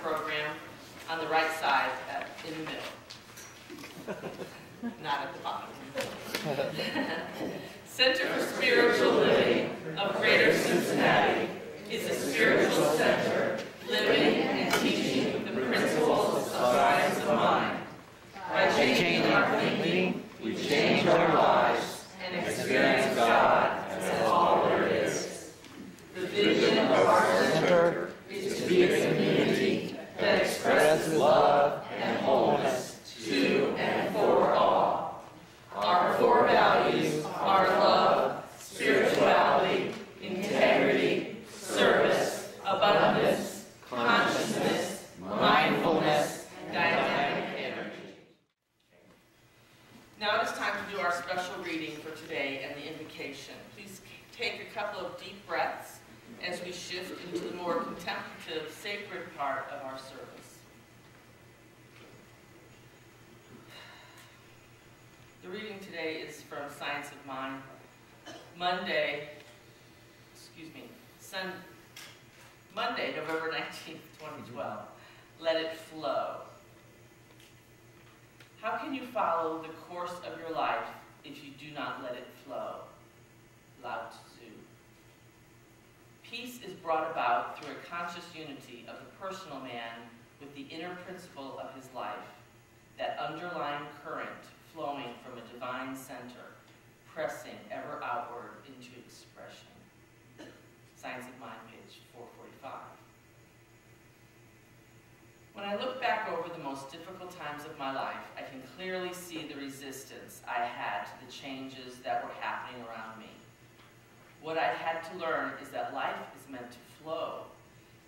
program on the right side in the middle. Not at the bottom. Center for Spiritual Living of Greater Cincinnati is a spiritual center living and teaching the principles of science of mind. By changing our thinking, we change our lives and experience God as all there is. The vision of our center is to be a community that expresses love and wholeness to and for all. Our core values are love, spirituality, integrity, service, abundance, consciousness, mindfulness, and dynamic energy. Now it is time to do our special reading for today and the invocation. Please take a couple of deep breaths as we shift into the more contemplative, sacred part of our service. The reading today is from Science of Mind, Monday, November 19th, 2012. Let it flow. How can you follow the course of your life if you do not let it flow? Lao Tzu. Peace is brought about through a conscious unity of the personal man with the inner principle of his life, that underlying current flowing from a divine center, pressing ever outward into expression. Science of Mind, page 445. When I look back over the most difficult times of my life, I can clearly see the resistance I had to the changes that were happening around me. What I had to learn is that life is meant to flow,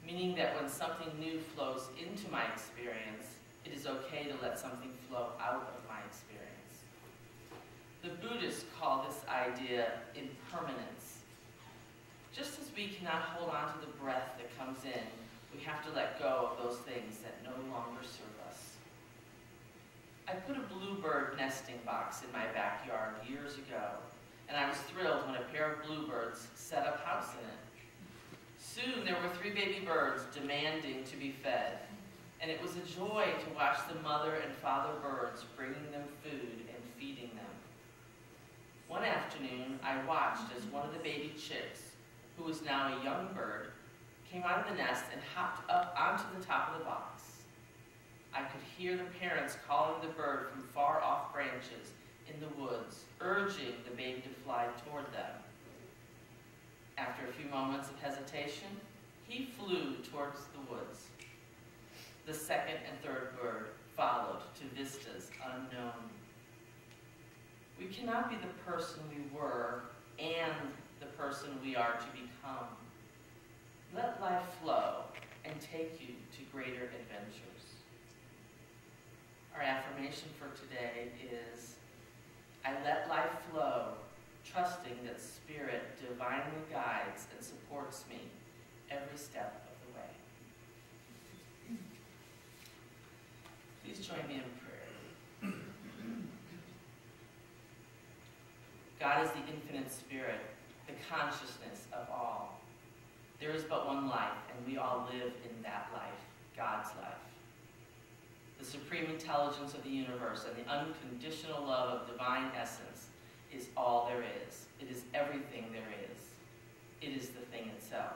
meaning that when something new flows into my experience, it is okay to let something flow out of my experience. The Buddhists call this idea impermanence. Just as we cannot hold on to the breath that comes in, we have to let go of those things that no longer serve us. I put a bluebird nesting box in my backyard years ago, and I was thrilled when a pair of bluebirds set up house in it. Soon there were 3 baby birds demanding to be fed, and it was a joy to watch the mother and father birds bringing them food and feeding them. One afternoon, I watched as one of the baby chicks, who was now a young bird, came out of the nest and hopped up onto the top of the box. I could hear the parents calling the bird from far off branches in the woods, urging the baby to fly toward them. After a few moments of hesitation, he flew towards the woods. The second and third bird followed to vistas unknown. We cannot be the person we were and the person we are to become. Let life flow and take you to greater adventures. Our affirmation for today is, I let life flow, trusting that Spirit divinely guides and supports me every step of the way. Please join me in prayer. God is the infinite Spirit, the consciousness of all. There is but one life, and we all live in that life, God's life. The supreme intelligence of the universe and the unconditional love of divine essence is all there is. It is everything there is. It is the thing itself.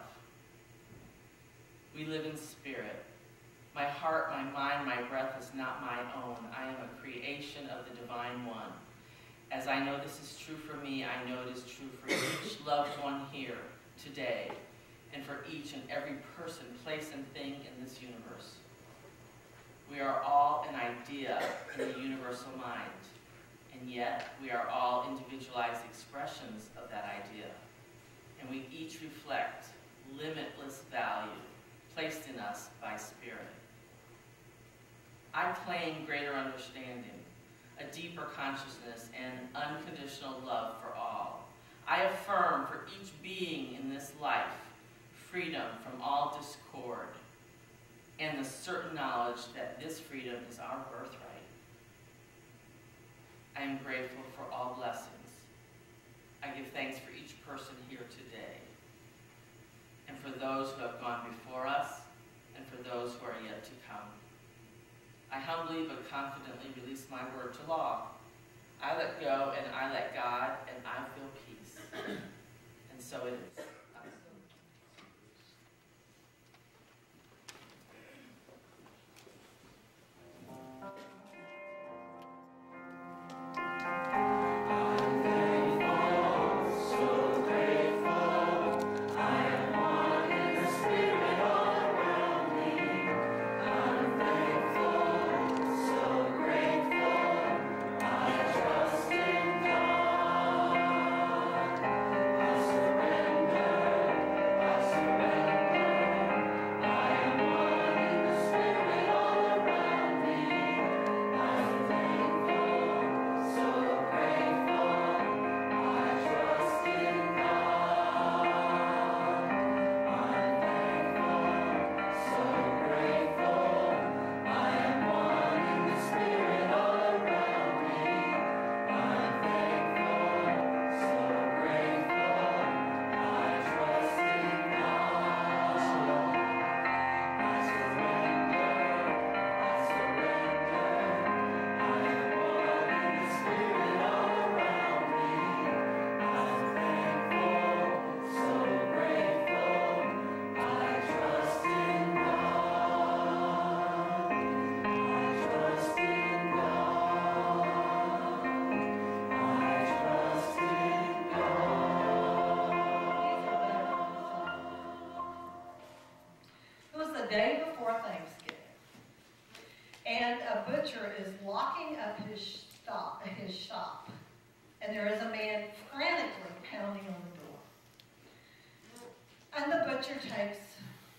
We live in spirit. My heart, my mind, my breath is not my own. I am a creation of the Divine One. As I know this is true for me, I know it is true for each loved one here today, and for each and every person, place, and thing in this universe. We are all an idea in the universal mind, and yet we are all individualized expressions of that idea, and we each reflect limitless value placed in us by Spirit. I claim greater understanding, a deeper consciousness, and unconditional love for all. I affirm for each being in this life freedom from all discord, and the certain knowledge that this freedom is our birthright. I am grateful for all blessings. I give thanks for each person here today, and for those who have gone before us, and for those who are yet to confidently release my word to law. I let go and I let God, and I feel peace. And so it is. Day before Thanksgiving, and a butcher is locking up his shop, and there is a man frantically pounding on the door. And the butcher takes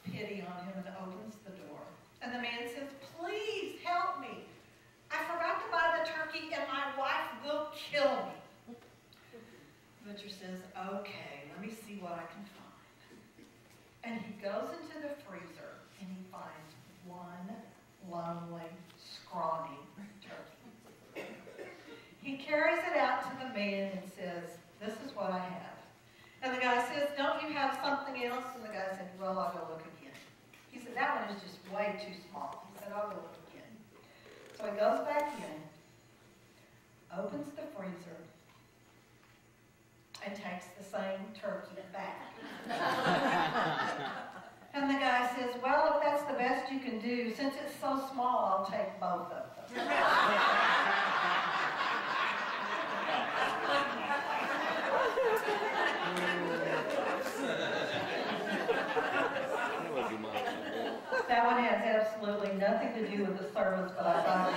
pity on him and opens the door. And the man says, "Please help me. I forgot to buy the turkey and my wife will kill me." The butcher says, "Okay, let me see what I can find." And he goes into the freezer and he finds one lonely, scrawny turkey. He carries it out to the man and says, "This is what I have." And the guy says, "Don't you have something else?" And the guy said, "Well, I'll go look again." He said, "That one is just way too small." He said, "I'll go look again." So he goes back in, opens the freezer, and takes the same turkey back. And the guy says, "Well, if that's the best you can do, since it's so small, I'll take both of them." That one has absolutely nothing to do with the service, but I thought it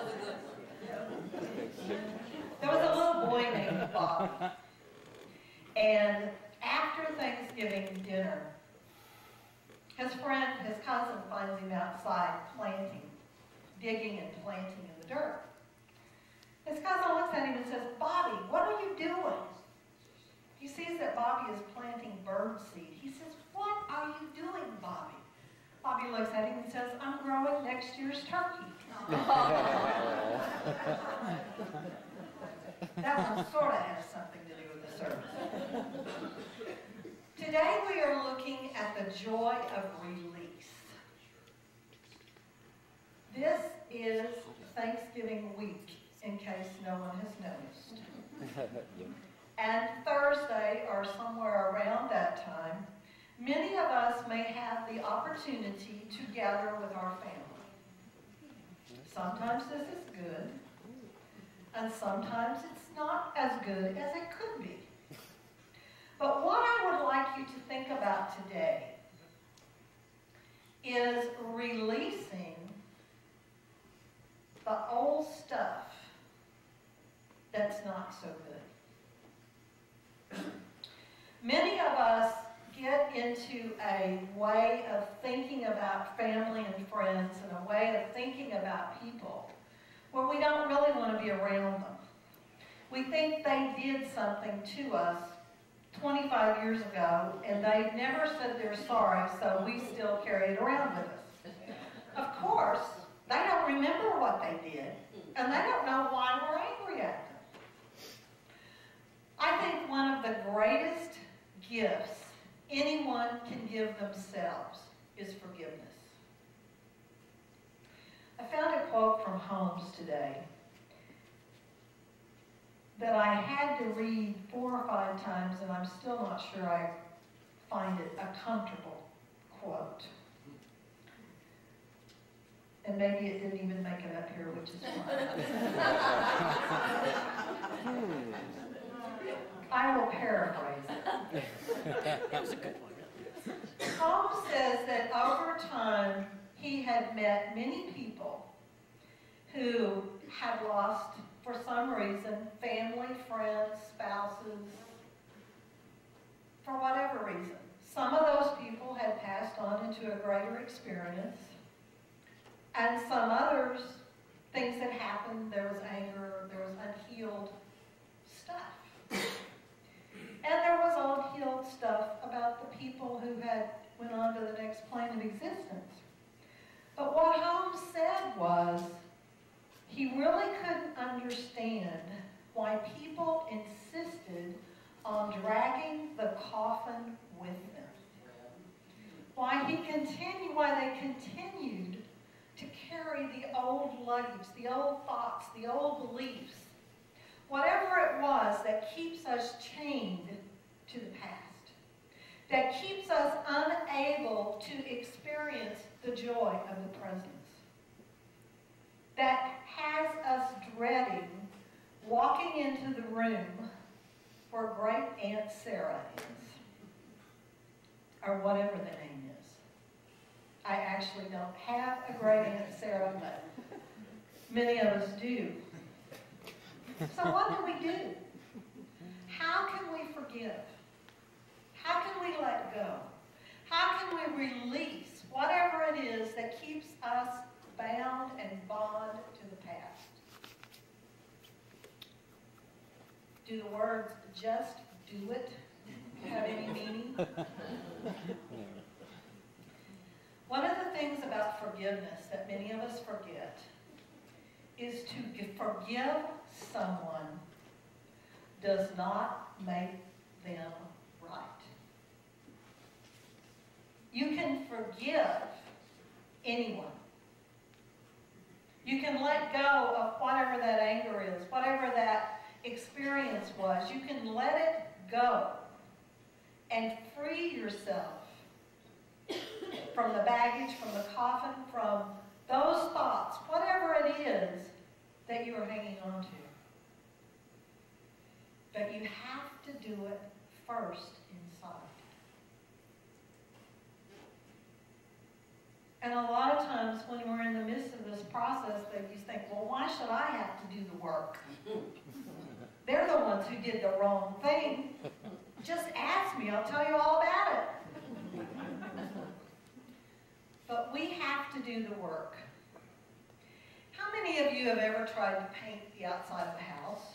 was good. There was a little boy named Bobby, and after Thanksgiving dinner, his cousin finds him outside digging and planting in the dirt. His cousin looks at him and says, "Bobby, what are you doing?" He sees that Bobby is planting bird seed. He says, "What are you doing, Bobby?" Bobby looks at him and says, "I'm growing next year's turkey." That one sort of has something to do with the service. Today we are looking at the joy of release. This is Thanksgiving week, in case no one has noticed. And Thursday, or somewhere around that time, many of us may have the opportunity to gather with our family. Sometimes this is good, and sometimes it's not as good as it could be. But what I would like you to think about today is releasing the old stuff that's not so good. Many of us get into a way of thinking about family and friends and a way of thinking about people where we don't really want to be around them. We think they did something to us 25 years ago and they've never said they're sorry, so we still carry it around with us. Of course, they don't remember what they did and they don't know why we're angry at them. I think one of the greatest gifts anyone can give themselves is forgiveness. I found a quote from Holmes today that I had to read 4 or 5 times, and I'm still not sure I find it a comfortable quote. And maybe it didn't even make it up here, which is fine. I will paraphrase it. That was a good one. Holmes says that over time he had met many people who had lost, for some reason, family, friends, spouses, for whatever reason. Some of those people had passed on into a greater experience, and some others, things had happened, there was anger, there was unhealed stuff. And there was unhealed stuff about the people who had went on to the next plane of existence. But what Holmes said was, he really couldn't understand why people insisted on dragging the coffin with them. Why they continued to carry the old luggage, the old thoughts, the old beliefs, whatever it was that keeps us chained to the past, that keeps us unable to experience the joy of the presence, that has us dreading walking into the room where Great Aunt Sarah is, or whatever the name is. I actually don't have a Great Aunt Sarah, but many of us do. So what do we do? How can we forgive? How can we let go? How can we release whatever it is that keeps us bound and bond to the past? Do the words, just do it, have any meaning? One of the things about forgiveness that many of us forget is to forgive someone does not make them right. You can forgive anyone. You can let go of whatever that anger is, whatever that experience was. You can let it go and free yourself from the baggage, from the coffin, from those thoughts, whatever it is that you are hanging on to. But you have to do it first inside. And a lot of times when we're in the midst of this process, that you think, well, why should I have to do the work? They're the ones who did the wrong thing. Just ask me, I'll tell you all about it. But we have to do the work. How many of you have ever tried to paint the outside of a house?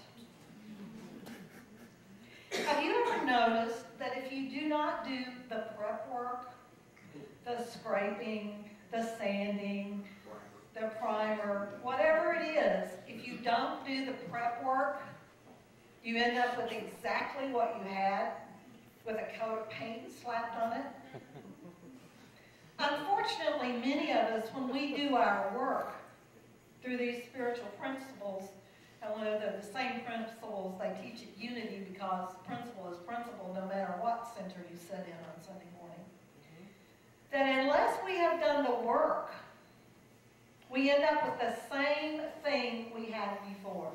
Have you ever noticed that if you do not do the prep work, the scraping, the sanding, the primer, whatever it is, if you don't do the prep work, you end up with exactly what you had, with a coat of paint slapped on it? Unfortunately, many of us, when we do our work through these spiritual principles, and one of the same principles they teach at Unity, because principle is principle no matter what center you sit in on Sunday morning, that unless we have done the work, we end up with the same thing we had before.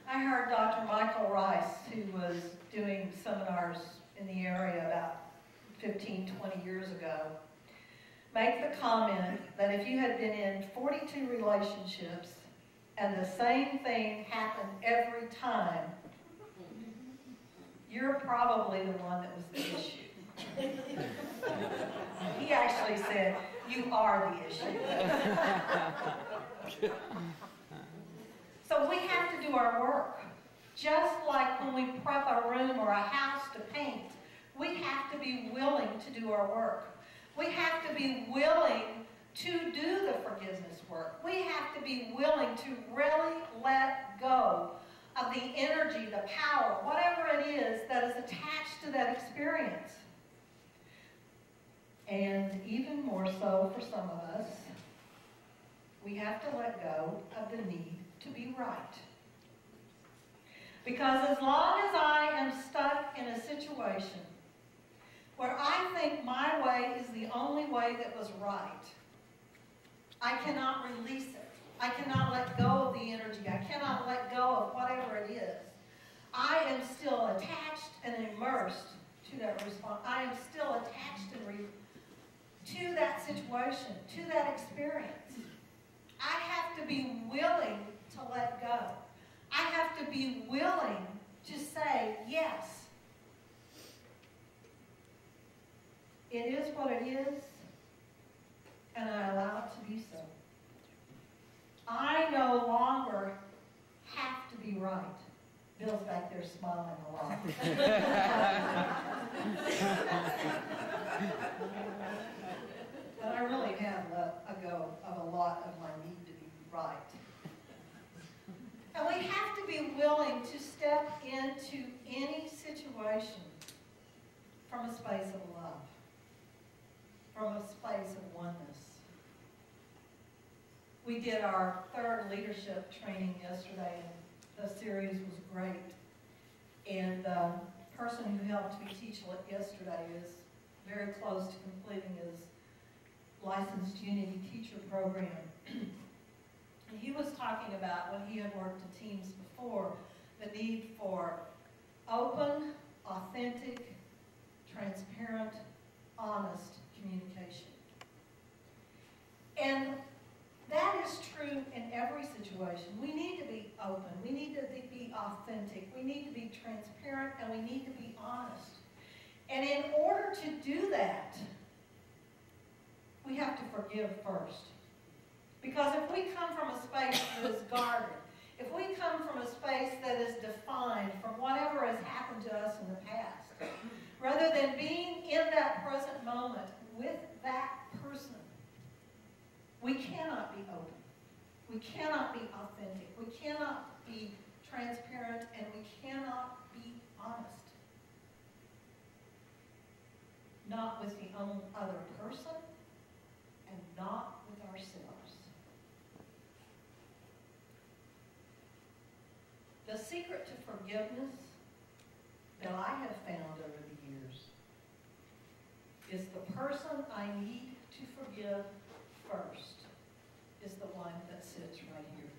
I heard Dr. Michael Rice, who was doing seminars in the area about 15, 20 years ago, make the comment that if you had been in 42 relationships and the same thing happened every time, you're probably the one that was the issue. He actually said, you are the issue. So we have to do our work. Just like when we prep a room or a house to paint, we have to be willing to do our work. We have to be willing to do the forgiveness work. We have to be willing to really let go of the energy, the power, whatever it is that is attached to that experience. And even more so for some of us, we have to let go of the need to be right. Because as long as I am stuck in a situation where I think my way is the only way that was right, I cannot release it. I cannot let go of the energy. I cannot let go of whatever it is. I am still attached and immersed to that response. I am still attached to that situation, to that experience. I have to be willing to let go. I have to be willing to say, yes, it is what it is, and I allow it to be so. I no longer have to be right. Bill's back there smiling a lot. But I really have let go of a lot of my need to be right. And we have to be willing to step into any situation from a space of love, from a space of oneness. We did our third leadership training yesterday, and the series was great. And the person who helped me teach it yesterday is very close to completing his licensed Unity teacher program. And he was talking about, when he had worked in teams before, the need for open, authentic, transparent, honest communication. And that is true in every situation. We need to be open. We need to be authentic. We need to be transparent, and we need to be honest. And in order to do that, we have to forgive first. Because if we come from a space that is guarded, if we come from a space that is defined from whatever has happened to us in the past, rather than being in that present moment with that person, we cannot be open. We cannot be authentic. We cannot be transparent, and we cannot be honest. Not with the other person, and not with ourselves. The secret to forgiveness that I have found over the years is the person I need to forgive first is the one that sits right here.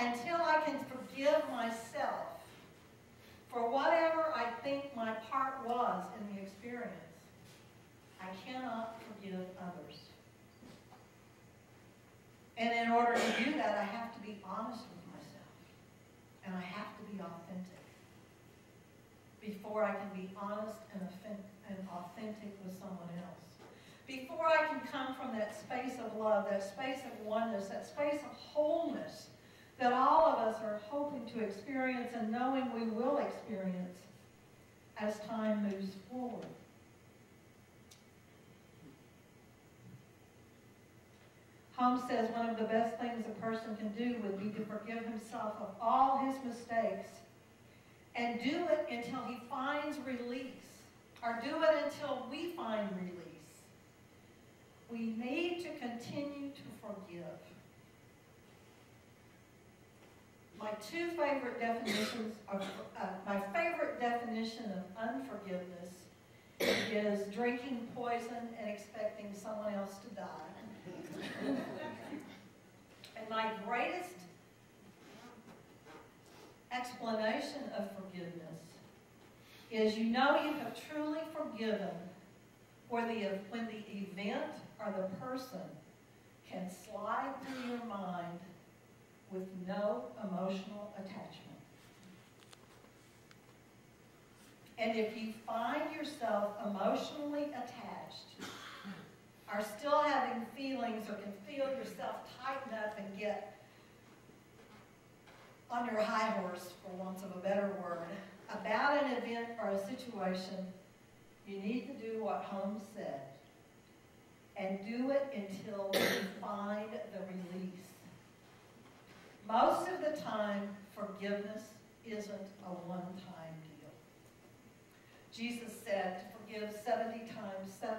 Until I can forgive myself for whatever I think my part was in the experience, I cannot forgive others. And in order to do that, I have to be honest with myself. And I have to be authentic before I can be honest and authentic with someone else. Before I can come from that space of love, that space of oneness, that space of wholeness that all of us are hoping to experience and knowing we will experience as time moves forward. Holmes says one of the best things a person can do would be to forgive himself of all his mistakes and do it until he finds release, or do it until we find release. We need to continue to forgive. My two favorite definitions of, my favorite definition of unforgiveness is drinking poison and expecting someone else to die. And my greatest explanation of forgiveness is, you know, you have truly forgiven when the event or the person can slide through your mind with no emotional attachment. And if you find yourself emotionally attached, are still having feelings, or can feel yourself tighten up and get on your high horse, for want of a better word, about an event or a situation, you need to do what Holmes said, and do it until you find the release. Most of the time, forgiveness isn't a one-time deal. Jesus said to forgive 70 times 7.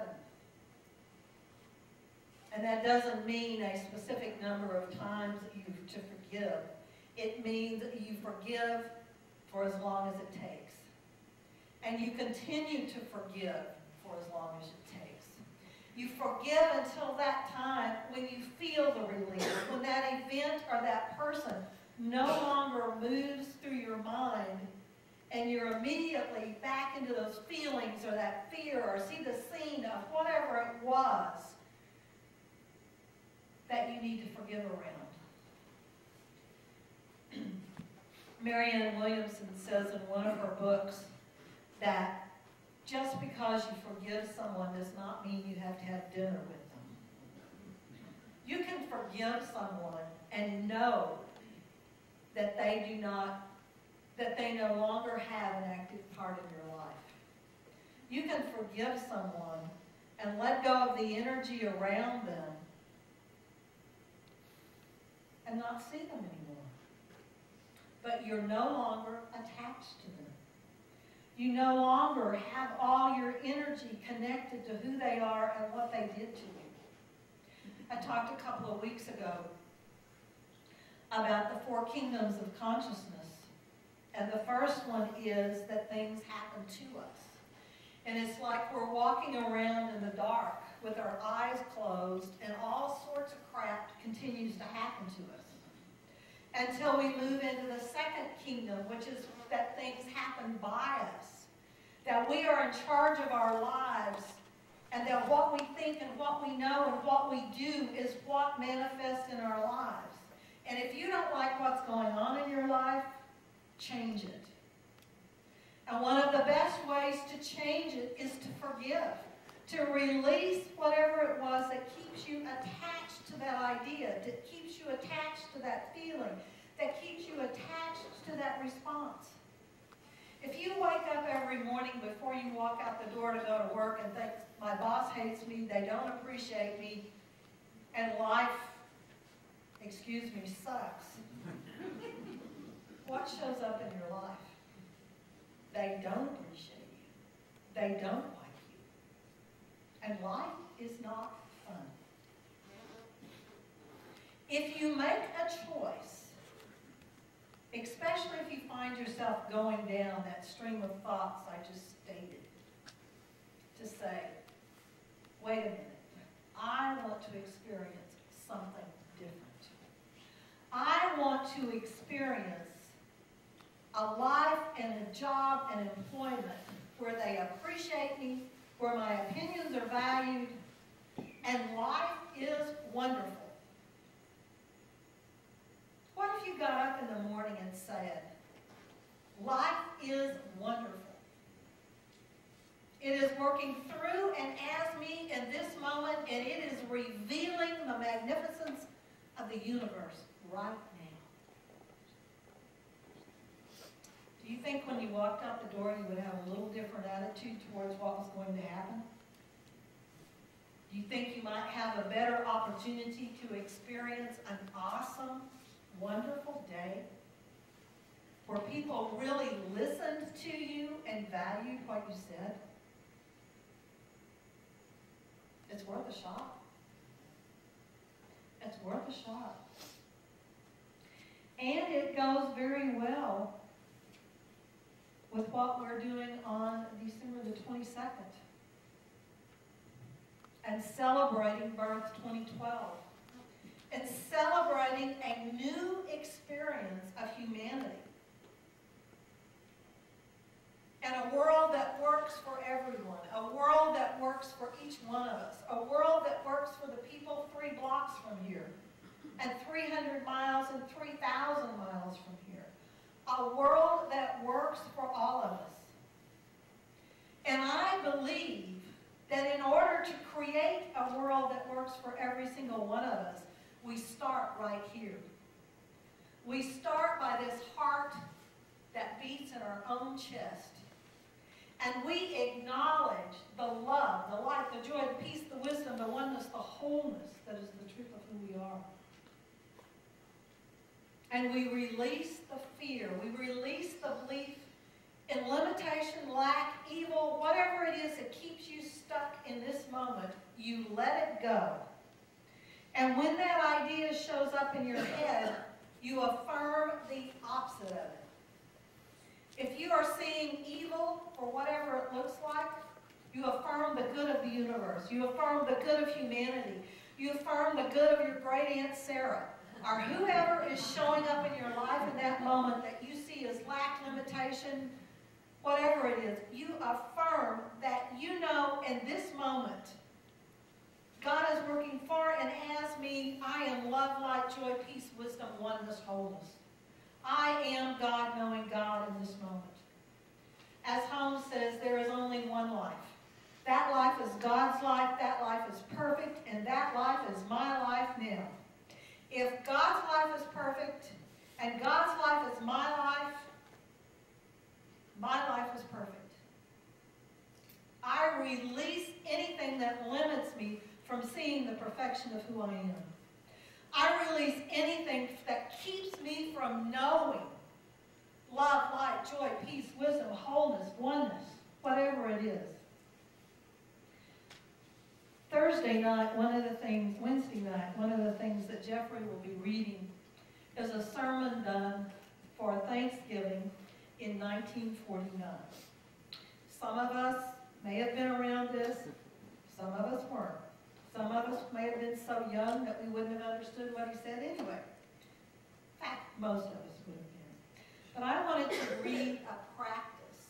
And that doesn't mean a specific number of times that you to forgive. It means that you forgive for as long as it takes. And you continue to forgive for as long as it takes. You forgive until that time when you feel the relief, when that event or that person no longer moves through your mind and you're immediately back into those feelings or that fear or see the scene of whatever it was that you need to forgive around. Marianne Williamson says in one of her books that just because you forgive someone does not mean you have to have dinner with them. You can forgive someone and know that they no longer have an active part in your life. You can forgive someone and let go of the energy around them and not see them anymore. But you're no longer attached to them. You no longer have all your energy connected to who they are and what they did to you. I talked a couple of weeks ago about the 4 kingdoms of consciousness. And the first one is that things happen to us. And it's like we're walking around in the dark with our eyes closed and all sorts of crap continues to happen to us. Until we move into the second kingdom, which is that things happen by us. That we are in charge of our lives, and that what we think and what we know and what we do is what manifests in our lives. And if you don't like what's going on in your life, change it. And one of the best ways to change it is to forgive. To release whatever it was that keeps you attached to that idea, that keeps you attached to that feeling, that keeps you attached to that response. If you wake up every morning before you walk out the door to go to work and think, my boss hates me, they don't appreciate me, and life, excuse me, sucks, what shows up in your life? They don't appreciate you. They don't like you. And life is not fun. If you make a choice, especially if you find yourself going down that stream of thoughts I just stated, to say, wait a minute, I want to experience something different. I want to experience a life and a job and employment where they appreciate me, where my opinions are valued, and life is wonderful. What if you got up in the morning and said, life is wonderful. It is working through and as me in this moment, and it is revealing the magnificence of the universe right now. Do you think when you walked out the door you would have a little different attitude towards what was going to happen? Do you think you might have a better opportunity to experience an awesome, wonderful day where people really listened to you and valued what you said? It's worth a shot. It's worth a shot. And it goes very well with what we're doing on December the 22nd and celebrating Birth 2012 and celebrating a new experience of humanity and a world that works for everyone, a world that works for each one of us, a world that works for the people 3 blocks from here and 300 miles and 3,000 miles from here. A world that works for all of us. And I believe that in order to create a world that works for every single one of us, we start right here. We start by this heart that beats in our own chest. And we acknowledge the love, the light, the joy, the peace, the wisdom, the oneness, the wholeness that is the truth of who we are. And we release the fear. We release the belief in limitation, lack, evil, whatever it is that keeps you stuck in this moment. You let it go. And when that idea shows up in your head, you affirm the opposite of it. If you are seeing evil for whatever it looks like, you affirm the good of the universe. You affirm the good of humanity. You affirm the good of your great Aunt Sarah, or whoever is showing up in your life in that moment that you see as lack, limitation, whatever it is. You affirm that you know in this moment God is working for and as me. I am love, light, joy, peace, wisdom, oneness, wholeness. I am God knowing God in this moment. As Holmes says, there is only one life. That life is God's life, that life is perfect, and that life is my life now. If God's life is perfect, and God's life is my life is perfect. I release anything that limits me from seeing the perfection of who I am. I release anything that keeps me from knowing love, light, joy, peace, wisdom, wholeness, oneness, whatever it is. Wednesday night, one of the things that Jeffrey will be reading is a sermon done for Thanksgiving in 1949. Some of us may have been around this, some of us weren't. Some of us may have been so young that we wouldn't have understood what he said anyway. In fact, most of us would have been. But I wanted to read a practice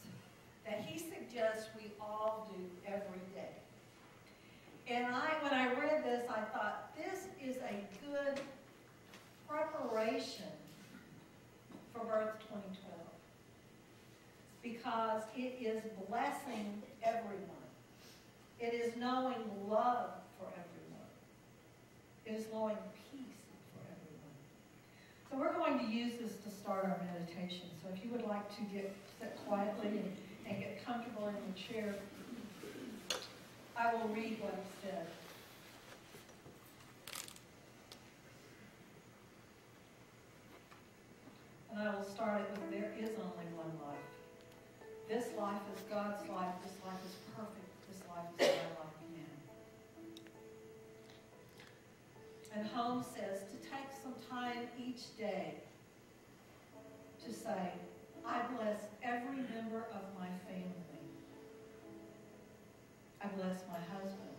that he suggests we all do every day. And when I read this, I thought, this is a good preparation for Birth 2012. Because it is blessing everyone. It is knowing love for everyone. It is knowing peace for everyone. So we're going to use this to start our meditation. So if you would like to sit quietly and get comfortable in the chair, I will read what he said. And I will start it with, there is only one life. This life is God's life. This life is perfect. This life is my life now. And Holmes says to take some time each day to say, I bless every member of my family. I bless my husband.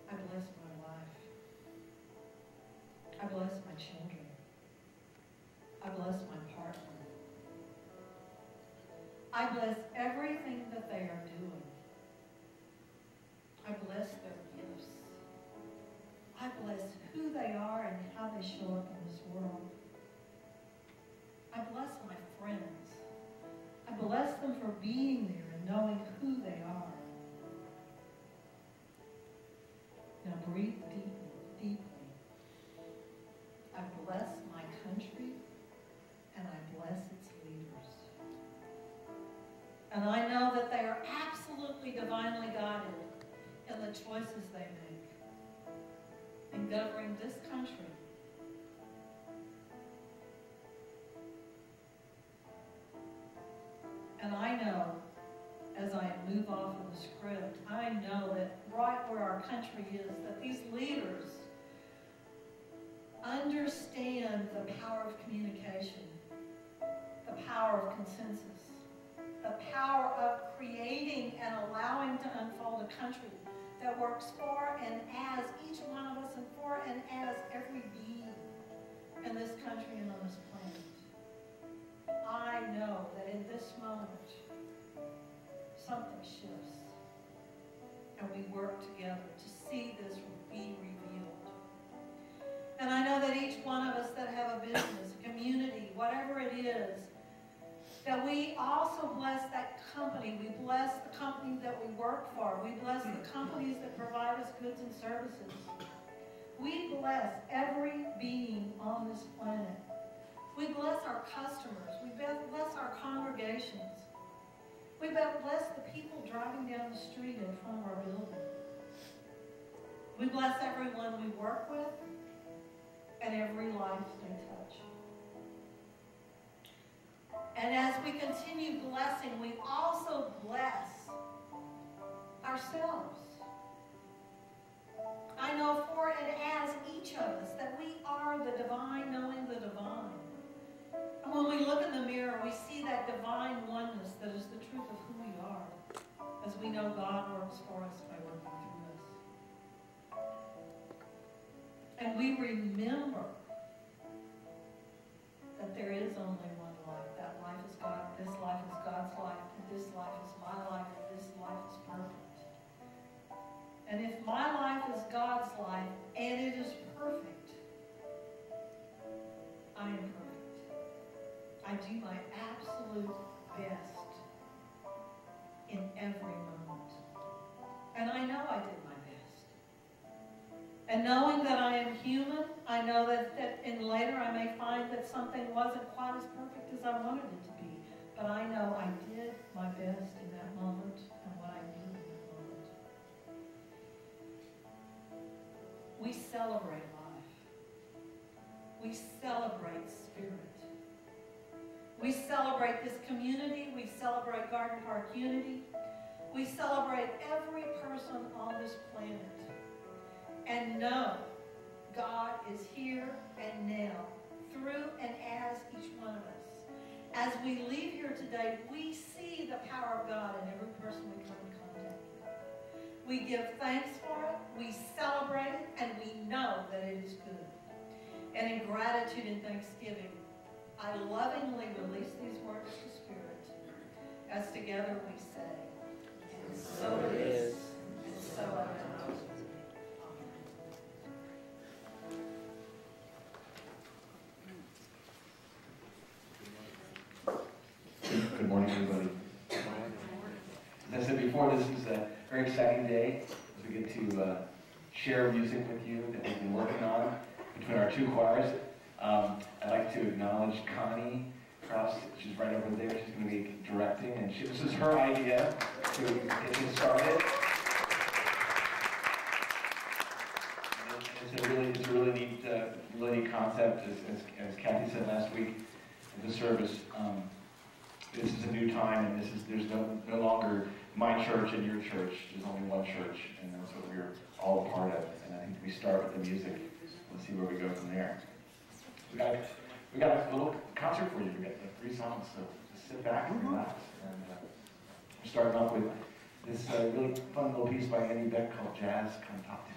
I bless my wife. I bless my children. I bless my partner. I bless everything that they are doing. I bless their gifts. I bless who they are and how they show up in this world. I bless my friends. I bless them for being there and knowing who they are. Now breathe deeply. I bless my country and I bless its leaders. And I know that they are absolutely divinely guided in the choices they make in governing this country. And I know, as I move off of the script, I know that right where our country is, that these leaders understand the power of communication, the power of consensus, the power of creating and allowing to unfold a country that works for and as each one of us and for and as every being in this country and on this planet. I know that in this moment, something shifts, and we work together to see this be revealed. And I know that each one of us that have a business, a community, whatever it is, that we also bless that company. We bless the company that we work for. We bless the companies that provide us goods and services. We bless every being on this planet. We bless our customers. We bless our congregations. We bless the people driving down the street in front of our building. We bless everyone we work with and every life they touch. And as we continue blessing, we also bless ourselves. I I know for and as each of us that we are the divine, knowing the divine. And when we look in the mirror, we see that divine oneness that is the truth of who we are, as we know God works for us by working through us. And we remember that there is only one life. That life is God, this life is God's life, and this life is my life, and this life is perfect. And if my life is God's life, and it is perfect, I am perfect. I do my absolute best in every moment. And I know I did my best. And knowing that I am human, I know that in later I may find that something wasn't quite as perfect as I wanted it to be. But I know I did my best in that moment and what I knew in that moment. We celebrate life. We celebrate spirit. We celebrate this community. We celebrate Garden Park Unity. We celebrate every person on this planet. And know God is here and now, through and as each one of us. As we leave here today, we see the power of God in every person we come in contact with. We give thanks for it, we celebrate it, and we know that it is good. And in gratitude and thanksgiving, I lovingly release these words to Spirit, as together we say, and so it is, and so it is. Good morning, everybody. As I said before, this is a very exciting day as we get to share music with you that we've been working on between our two choirs. I'd like to acknowledge Connie Krause. She's right over there. She's going to be directing, and this is her idea to get this started. It's a really neat concept, as Kathy said last week in the service. This is a new time, and there's no longer my church and your church. There's only one church, and that's what we're all a part of. And I think we start with the music. We'll see where we go from there. We got a little concert for you. We got 3 songs, so just sit back and relax. And we're starting off with this really fun little piece by Andy Beck called Jazz Cantate.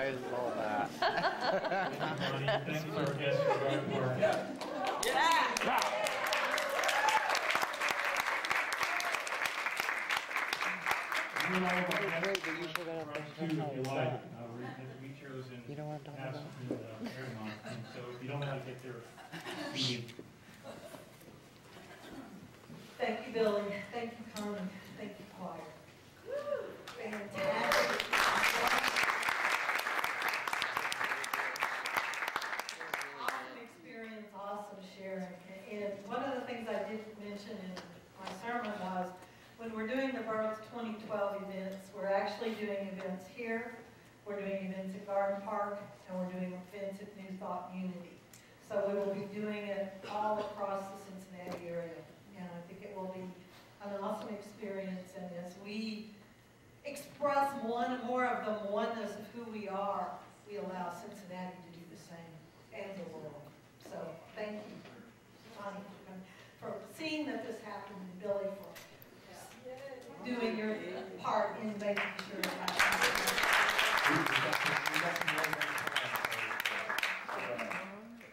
I love that. Thanks to our guests for our work. You know, our guests You should have for us too, if you like. We chose in Fairmont, and so if you don't want to get there, we Thank you, Billy. Thank you, Carmen. Thank you, choir. Woo, fantastic. Awesome experience, awesome sharing. And one of the things I did mention in my sermon was when we're doing the Birth 2012 events, we're actually doing events here, we're doing events at Garden Park, and we're doing events at New Thought Unity. So we will be doing it all across the Cincinnati area. And I think it will be an awesome experience. And as we express one more of the oneness of who we are, we allow Cincinnati to do the same, and the world. So thank you, Connie, for seeing that this happened, and Billy for doing your part in making sure it happens.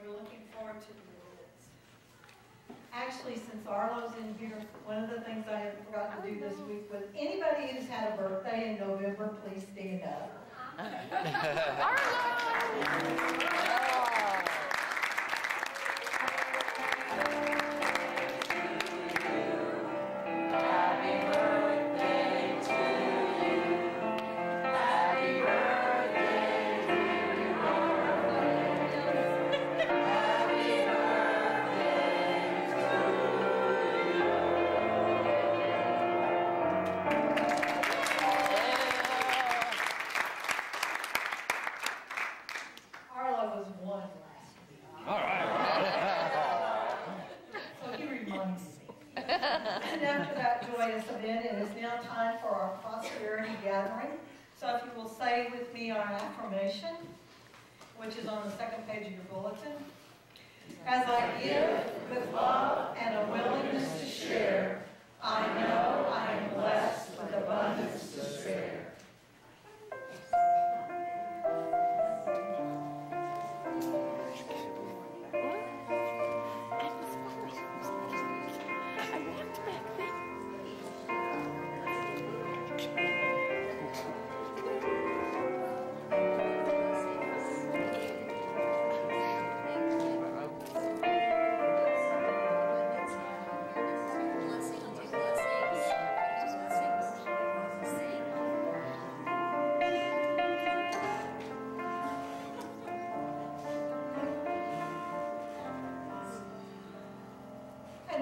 We're looking forward to the events. Actually, since Arlo's in here, one of the things I had forgotten to do this week was anybody who's had a birthday in November, please stand up. And after that joyous event, it is now time for our prosperity gathering. So if you will say with me our affirmation, which is on the second page of your bulletin. As I give with love and a willingness to share, I know I am blessed with abundance to spare.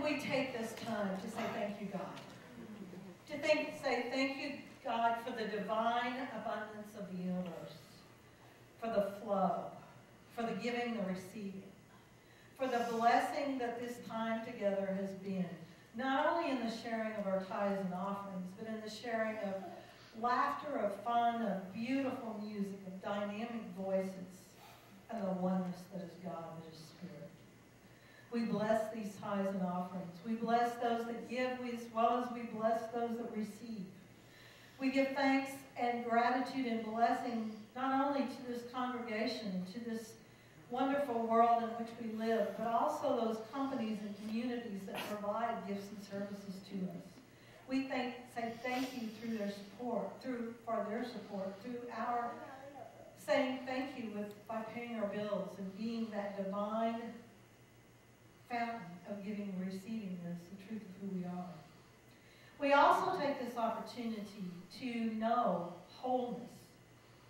We take this time to say thank you, God. Say thank you, God, for the divine abundance of the universe, for the flow, for the giving, the receiving, for the blessing that this time together has been, not only in the sharing of our tithes and offerings, but in the sharing of laughter, of fun, of beautiful music, of dynamic voices, and the oneness that is God, that is Spirit. We bless these tithes and offerings. We bless those that give as well as we bless those that receive. We give thanks and gratitude and blessing not only to this congregation, to this wonderful world in which we live, but also those companies and communities that provide gifts and services to us. We say thank you through their support, through our saying thank you by paying our bills and being that divine fountain of giving and receiving is the truth of who we are. We also take this opportunity to know wholeness,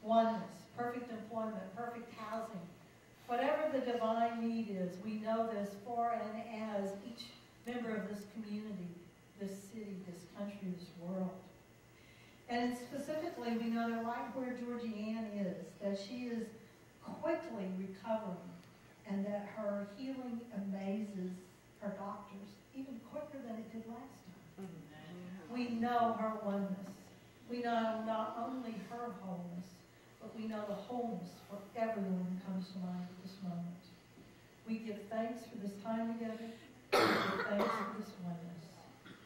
oneness, perfect employment, perfect housing. Whatever the divine need is, we know this for and as each member of this community, this city, this country, this world. And specifically, we know that right where Georgie Ann is, that she is quickly recovering, and that her healing amazes her doctors even quicker than it did last time. We know her oneness. We know not only her wholeness, but we know the wholeness for everyone who comes to mind at this moment. We give thanks for this time together. We give thanks for this oneness.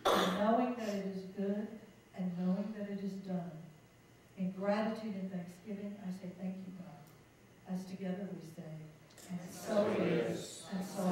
And knowing that it is good and knowing that it is done in gratitude and thanksgiving, I say thank you, God. As together we say, and so it is, and so